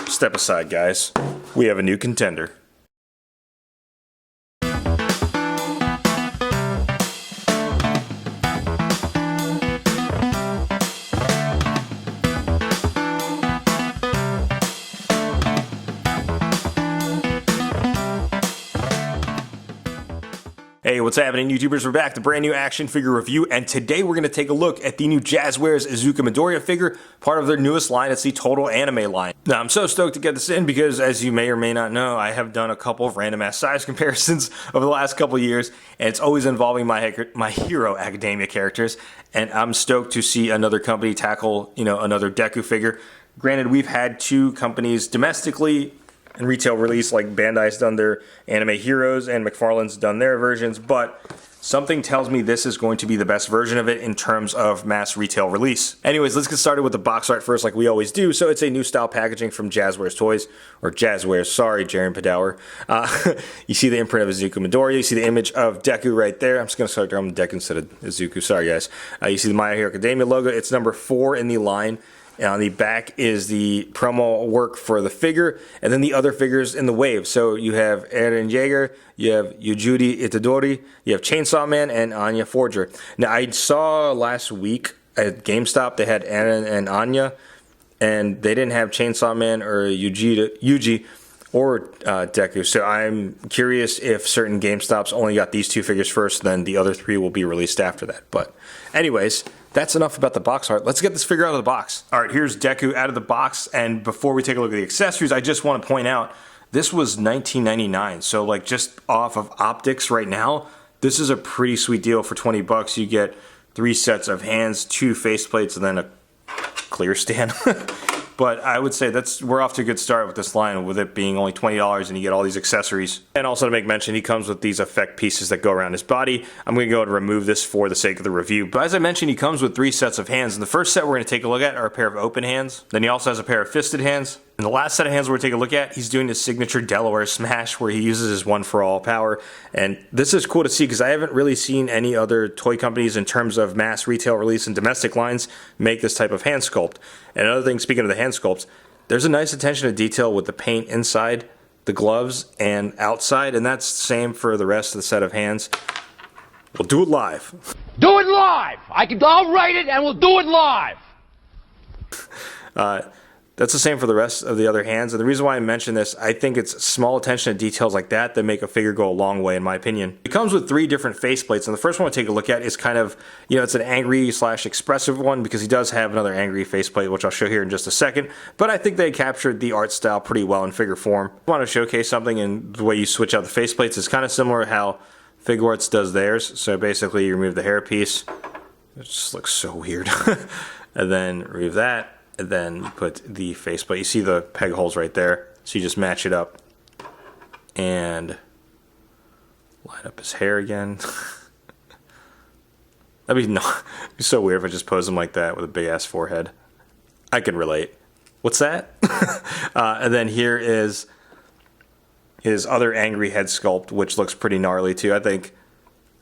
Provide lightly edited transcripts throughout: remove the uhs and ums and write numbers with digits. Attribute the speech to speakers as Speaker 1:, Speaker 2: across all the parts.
Speaker 1: Step aside, guys. We have a new contender. Hey, what's happening, YouTubers? We're back to brand new action figure review, and today we're going to take a look at the new Jazwares Izuku Midoriya figure, part of their newest line. It's the Total Anime line. Now, I'm so stoked to get this in because, as you may or may not know, I have done a couple of random ass size comparisons over the last couple of years, and it's always involving my Hero Academia characters, and I'm stoked to see another company tackle, another Deku figure. Granted, we've had two companies domestically and retail release, like Bandai's done their anime heroes and McFarlane's done their versions, but something tells me this is going to be the best version of it in terms of mass retail release. Anyways, let's get started with the box art first, like we always do. So it's a new style packaging from Jazwares Toys, or Jazwares, sorry, Jaren Padower. You see the imprint of Izuku Midoriya, you see the image of Deku right there. I'm just going to start drawing Deku instead of Izuku, sorry guys. You see the My Hero Academia logo, it's number 4 in the line. And on the back is the promo work for the figure, and then the other figures in the wave. So you have Eren Yeager, you have Yujiri Itadori, you have Chainsaw Man, and Anya Forger. Now, I saw last week at GameStop, they had Eren and Anya, and they didn't have Chainsaw Man or Yuji or Deku. So I'm curious if certain GameStops only got these two figures first, then the other 3 will be released after that. But anyways, that's enough about the box art. Let's get this figure out of the box. All right, here's Deku out of the box, and before we take a look at the accessories, I just want to point out, this was $19.99, so like just off of optics right now, this is a pretty sweet deal for 20 bucks. You get 3 sets of hands, 2 faceplates, and then a clear stand. But I would say we're off to a good start with this line, with it being only $20 and you get all these accessories. And also to make mention, he comes with these effect pieces that go around his body. I'm going to go ahead and remove this for the sake of the review. But as I mentioned, he comes with 3 sets of hands. And the first set we're going to take a look at are a pair of open hands. Then he also has a pair of fisted hands. And the last set of hands we're going to take a look at, he's doing his signature Delaware smash where he uses his one-for-all power. And this is cool to see because I haven't really seen any other toy companies in terms of mass retail release and domestic lines make this type of hand sculpt. And another thing, speaking of the hand sculpts, there's a nice attention to detail with the paint inside the gloves and outside, and that's the same for the rest of the set of hands. We'll do it live.
Speaker 2: Do it live! I'll write it and we'll do it live!
Speaker 1: That's the same for the rest of the other hands, and the reason why I mention this, I think it's small attention to details like that that make a figure go a long way, in my opinion. It comes with 3 different faceplates, and the first one we'll take a look at is kind of, it's an angry / expressive one, because he does have another angry faceplate, which I'll show here in just a second, but I think they captured the art style pretty well in figure form. I want to showcase something, and the way you switch out the faceplates is kind of similar to how Figuarts does theirs. So basically, you remove the hairpiece. It just looks so weird. And then remove that. And then you put the faceplate. You see the peg holes right there. So you just match it up. And line up his hair again. That'd be so weird if I just pose him like that with a big ass forehead. I can relate. What's that? And then here is his other angry head sculpt, which looks pretty gnarly too. I think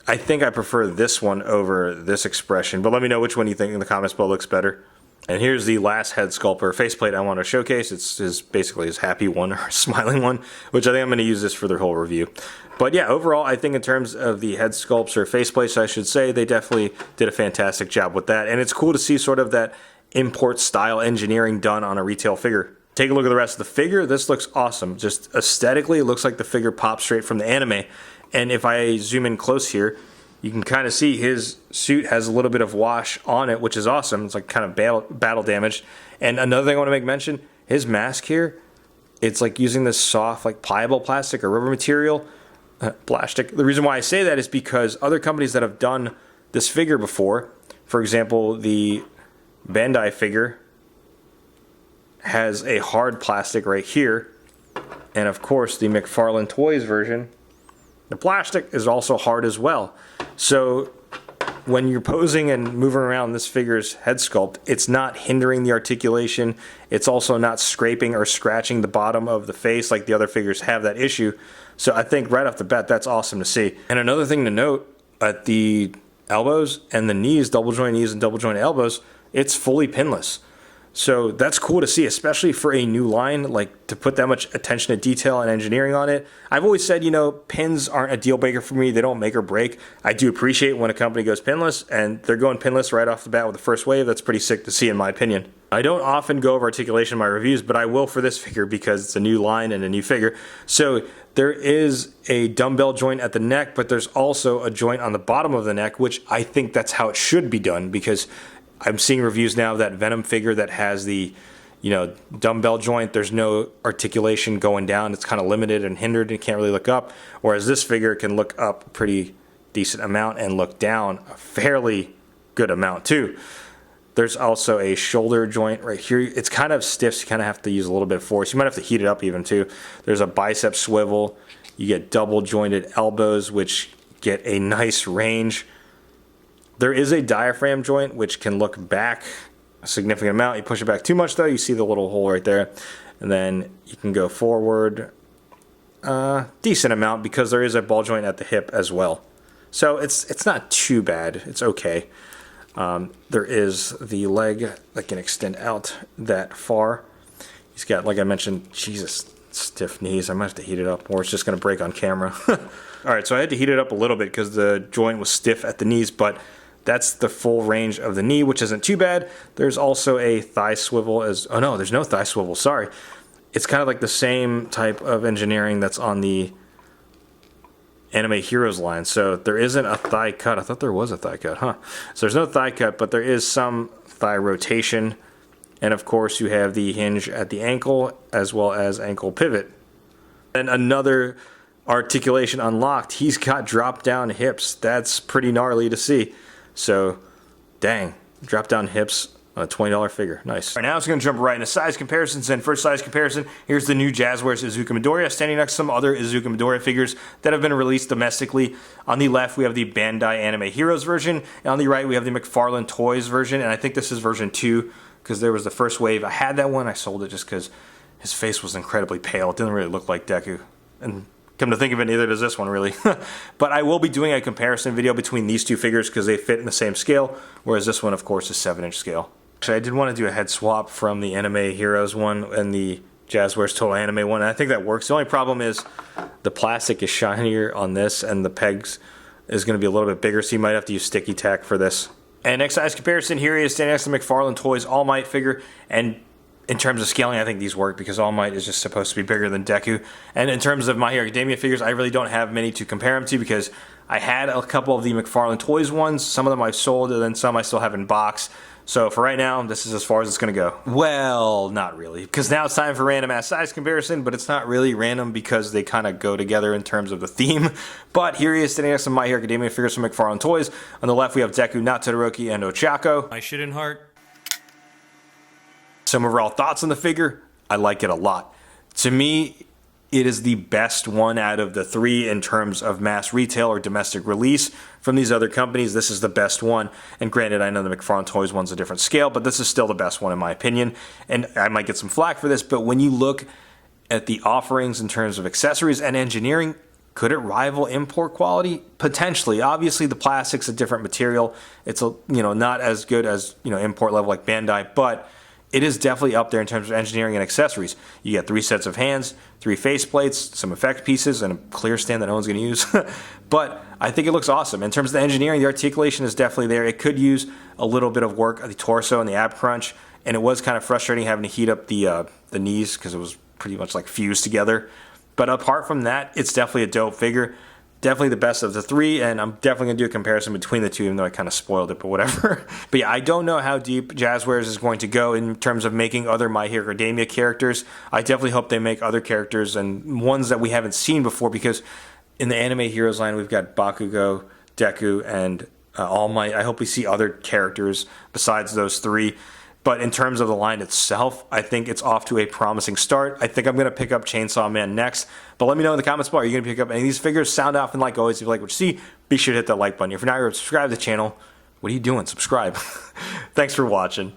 Speaker 1: I prefer this one over this expression, but let me know which one you think in the comments below looks better. And here's the last head sculpt or faceplate I want to showcase. It's basically his happy one or smiling one, which I think I'm going to use this for the whole review. But yeah, overall, I think in terms of the head sculpts or faceplates, I should say, they definitely did a fantastic job with that. And it's cool to see sort of that import style engineering done on a retail figure. Take a look at the rest of the figure. This looks awesome. Just aesthetically, it looks like the figure pops straight from the anime. And if I zoom in close here, you can kind of see his suit has a little bit of wash on it, which is awesome. It's like kind of battle damaged. And another thing I want to make mention, his mask here, it's like using this soft, like pliable plastic or rubber material. Plastic. The reason why I say that is because other companies that have done this figure before, for example, the Bandai figure has a hard plastic right here. And of course, the McFarlane Toys version, the plastic is also hard as well. So when you're posing and moving around this figure's head sculpt, it's not hindering the articulation. It's also not scraping or scratching the bottom of the face like the other figures have that issue. So I think right off the bat, that's awesome to see. And another thing to note, at the elbows and the knees, double joint knees and double joint elbows, it's fully pinless. So that's cool to see, especially for a new line, like to put that much attention to detail and engineering on it. I've always said, you know, pins aren't a deal breaker for me. They don't make or break. I do appreciate when a company goes pinless, and they're going pinless right off the bat with the first wave. That's pretty sick to see, in my opinion. I don't often go over articulation in my reviews, but I will for this figure because it's a new line and a new figure. So there is a dumbbell joint at the neck, but there's also a joint on the bottom of the neck, which I think that's how it should be done, because I'm seeing reviews now of that Venom figure that has the, you know, dumbbell joint. There's no articulation going down. It's kind of limited and hindered and can't really look up. Whereas this figure can look up a pretty decent amount and look down a fairly good amount too. There's also a shoulder joint right here. It's kind of stiff, so you kind of have to use a little bit of force. You might have to heat it up even too. There's a bicep swivel. You get double jointed elbows, which get a nice range. There is a diaphragm joint which can look back a significant amount. You push it back too much though, you see the little hole right there. And then you can go forward a decent amount because there is a ball joint at the hip as well. So it's not too bad. It's okay. There is the leg that can extend out that far. He's got, like I mentioned, Jesus, stiff knees. I might have to heat it up or it's just going to break on camera. Alright, so I had to heat it up a little bit because the joint was stiff at the knees, but that's the full range of the knee, which isn't too bad. There's also a thigh swivel oh no, there's no thigh swivel, sorry. It's kind of like the same type of engineering that's on the Anime Heroes line. So there isn't a thigh cut. I thought there was a thigh cut, huh? So there's no thigh cut, but there is some thigh rotation. And of course you have the hinge at the ankle as well as ankle pivot. And another articulation unlocked. He's got drop down hips. That's pretty gnarly to see. So, dang, drop down hips on a $20 figure. Nice. All right, now it's going to jump right into size comparisons. And first size comparison, here's the new Jazwares Izuku Midoriya standing next to some other Izuku Midoriya figures that have been released domestically. On the left, we have the Bandai Anime Heroes version. And on the right, we have the McFarlane Toys version. And I think this is version 2 because there was the first wave. I had that one. I sold it just because his face was incredibly pale. It didn't really look like Deku. And come to think of it, neither does this one really. But I will be doing a comparison video between these two figures because they fit in the same scale, whereas this one, of course, is 7-inch scale. Actually, I did want to do a head swap from the Anime Heroes one and the Jazwares Total Anime one, and I think that works. The only problem is the plastic is shinier on this, and the pegs is going to be a little bit bigger, so you might have to use sticky tack for this. And next size comparison, here he is standing next to McFarlane Toys All Might figure, and in terms of scaling, I think these work because All Might is just supposed to be bigger than Deku. And in terms of My Hero Academia figures, I really don't have many to compare them to because I had a couple of the McFarlane Toys ones. Some of them I've sold, and then some I still have in box. So for right now, this is as far as it's going to go. Well, not really, because now it's time for random ass size comparison, but it's not really random because they kind of go together in terms of the theme. But here he is standing next to My Hero Academia figures from McFarlane Toys. On the left, we have Deku, Not Todoroki, and Ochako.
Speaker 3: My shit in heart.
Speaker 1: Some overall thoughts on the figure, I like it a lot. To me, it is the best one out of the three in terms of mass retail or domestic release. From these other companies, this is the best one. And granted, I know the McFarlane Toys one's a different scale, but this is still the best one in my opinion. And I might get some flack for this, but when you look at the offerings in terms of accessories and engineering, could it rival import quality? Potentially. Obviously, the plastic's a different material. It's not as good as import level like Bandai, but it is definitely up there in terms of engineering and accessories. You get 3 sets of hands, 3 faceplates, some effect pieces, and a clear stand that no one's going to use. But I think it looks awesome. In terms of the engineering, the articulation is definitely there. It could use a little bit of work at the torso and the ab crunch, and it was kind of frustrating having to heat up the knees because it was pretty much like fused together. But apart from that, it's definitely a dope figure. Definitely the best of the three, and I'm definitely going to do a comparison between the two, even though I kind of spoiled it, but whatever. But yeah, I don't know how deep Jazwares is going to go in terms of making other My Hero Academia characters. I definitely hope they make other characters and ones that we haven't seen before, because in the Anime Heroes line, we've got Bakugo, Deku, and All Might. I hope we see other characters besides those three. But in terms of the line itself, I think it's off to a promising start. I think I'm going to pick up Chainsaw Man next. But let me know in the comments below, are you going to pick up any of these figures? Sound off, and like always, if you like what you see, be sure to hit that like button. If you're not already subscribed to the channel, what are you doing? Subscribe. Thanks for watching.